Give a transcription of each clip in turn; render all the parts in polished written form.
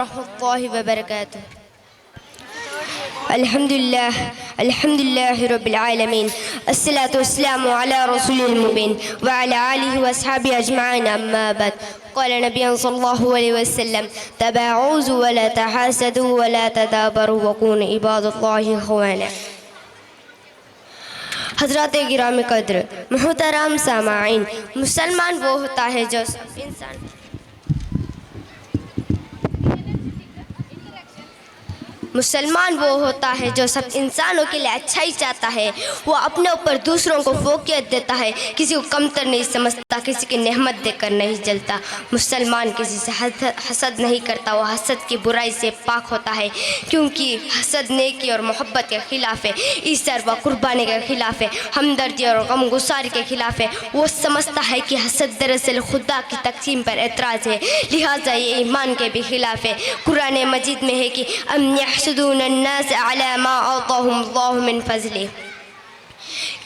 ورحمة الله وبركاته. الحمد لله رب العالمين، الصلاة والسلام على رسول المبين وعلى آله وأصحابه أجمعين، أما بعد. قال نبي صلى الله عليه وسلم: تباعدوا ولا تحاسدوا ولا تدابروا وكونوا عباد الله إخوانا. حضرات گرامی قدر، محترم سامعین، مسلمان وہ ہوتا ہے جو سب انسانوں کے لیے اچھائی چاہتا ہے. وہ اپنے اوپر دوسروں کو فوقیت دیتا ہے، کسی کو کمتر نہیں سمجھتا، کسی کی نعمت دے کر نہیں جلتا. مسلمان کسی سے حسد نہیں کرتا، وہ حسد کی برائی سے پاک ہوتا ہے، کیونکہ حسد نیکی اور محبت کے خلاف ہے، ایثار و قربانی کے خلاف ہے، ہمدردی اور غم گساری کے خلاف ہے. وہ سمجھتا ہے کہ حسد دراصل خدا کی تقسیم پر اعتراض ہے، لہٰذا یہ ایمان کے بھی خلاف ہے. قرآن مجید میں ہے کہ يحسدون الناس على ما آتاهم الله من فضله.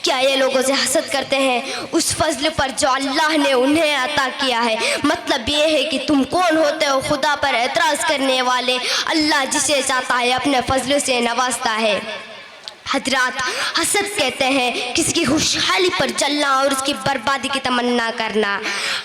کیا یہ لوگوں سے حسد کرتے ہیں اس فضل پر جو اللہ نے انہیں عطا کیا ہے؟ مطلب یہ ہے کہ تم کون ہوتے ہو خدا پر اعتراض کرنے والے؟ اللہ جسے چاہتا ہے اپنے فضل سے نوازتا ہے. حضرات، حسد کہتے ہیں کسی کی خوشحالی پر جلنا اور اس کی بربادی کی تمنا کرنا.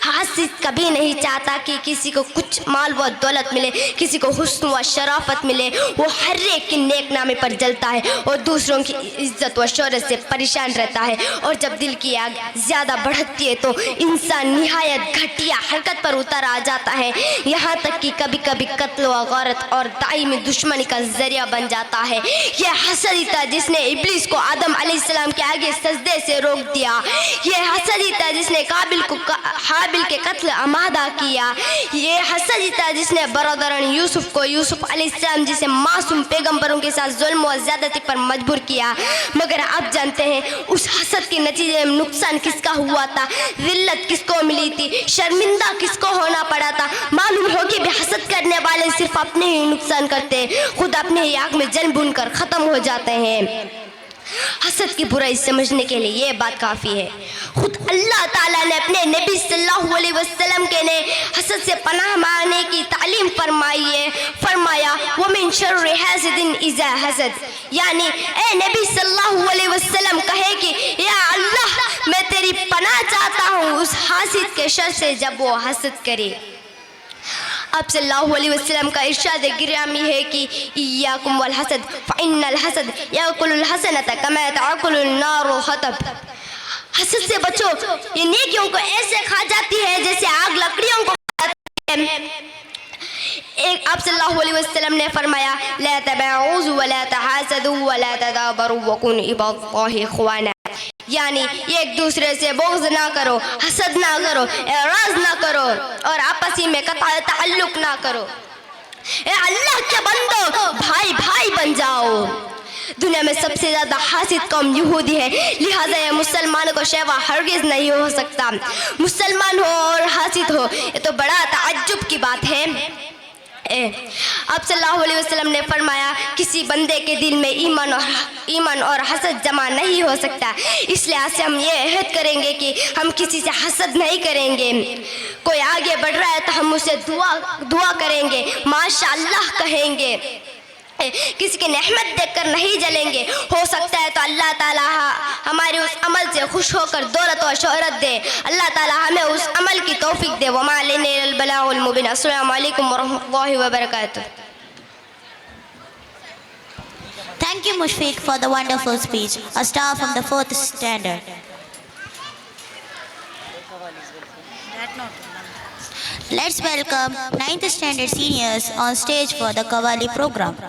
حاسد کبھی نہیں چاہتا کہ کسی کو کچھ مال و دولت ملے، کسی کو حسن و شرافت ملے. وہ ہر ایک کی نیک نامی پر جلتا ہے اور دوسروں کی عزت و شہرت سے پریشان رہتا ہے. اور جب دل کی آگ زیادہ بڑھتی ہے تو انسان نہایت گھٹیا حرکت پر اتر آ جاتا ہے، یہاں تک کہ کبھی کبھی قتل و غارت اور دائمی دشمنی کا ذریعہ بن جاتا ہے. یہ حسد ہی تھا جس نے ابلیس کو آدم علیہ السلام کے آگے سجدے سے روک دیا. یہ حسد ہی تھا جس نے حابل کے قتل آمادہ کیا. یہ حسد ہی تھا جس نے برادران یوسف کو یوسف علیہ السلام جسے معصوم پیغمبروں کے ساتھ ظلم و زیادتی پر مجبور کیا. مگر آپ جانتے ہیں اس حسد کے نتیجے میں نقصان کس کا ہوا تھا؟ ذلت کس کو ملی تھی؟ شرمندہ کس کو ہونا پڑا تھا؟ معلوم ہو کہ بھی حسد کرنے والے صرف اپنے ہی نقصان کرتے ہیں، خود اپنے ہی آگ میں جل بھون کر ختم ہو جاتے ہیں. حسد کی برائی سمجھنے کے لیے یہ بات کافی ہے. خود اللہ تعالیٰ نے اپنے نبی صلی اللہ علیہ وسلم کے نے حسد سے پناہ مانگنے کی تعلیم فرمائی ہے. فرمایا وَمِن شَرِّ حَاسِدٍ إِذَا حَسَدَ، یعنی اے نبی صلی اللہ علیہ وسلم کہے کہ یا اللہ میں تیری پناہ چاہتا ہوں اس حاسد کے شر سے جب وہ حسد کرے. آپ صلی اللہ علیہ وسلم کا ارشاد گرامی ہے کہ ایاکم والحسد فإن الحسد یاکل الحسنۃ کما تاکل النار الحطب. حسد سے بچو، یہ نیکیوں کو ایسے کھا جاتی ہے جیسے آگ لکڑیوں کو کھاتی ہے. آپ صلی اللہ علیہ وسلم نے فرمایا لا تباعدوا ولا تحاسدوا ولا تدابروا وكونوا عباد الله إخوانا، یعنی ایک دوسرے سے بغض نہ کرو، حسد نہ کرو، اعراض نہ کرو اور آپسی میں قطع تعلق نہ کرو. اے اللہ کے بندو، بھائی بھائی بن جاؤ. دنیا میں سب سے زیادہ حاسد قوم یہودی ہے، لہٰذا یہ مسلمان کو شیوا ہرگز نہیں ہو سکتا. مسلمان ہو اور حاسد ہو، یہ تو بڑا تعجب کی بات ہے. آپ صلی اللہ علیہ وسلم نے فرمایا کسی بندے کے دل میں ایمان اور حسد جمع نہیں ہو سکتا، اس لحاظ سے ہم یہ عہد کریں گے کہ ہم کسی سے حسد نہیں کریں گے. کوئی آگے بڑھ رہا ہے تو ہم اسے دعا کریں گے، ماشاء اللہ کہیں گے. کسی کی نعمت دیکھ کر نہیں جلیں گے. ہو سکتا ہے تو اللہ تعالیٰ ہمارے اس عمل سے خوش ہو کر دولت و شہرت دے. اللہ تعالیٰ ہمیں اس عمل کی توفیق دے. وما علینا الا البلاغ المبین. السلام علیکم ورحمۃ اللہ وبرکاتہ. Thank you, Mushfiq, for the wonderful speech. A star from the 4th standard. Let's welcome 9th standard seniors on stage for the Qawwali program.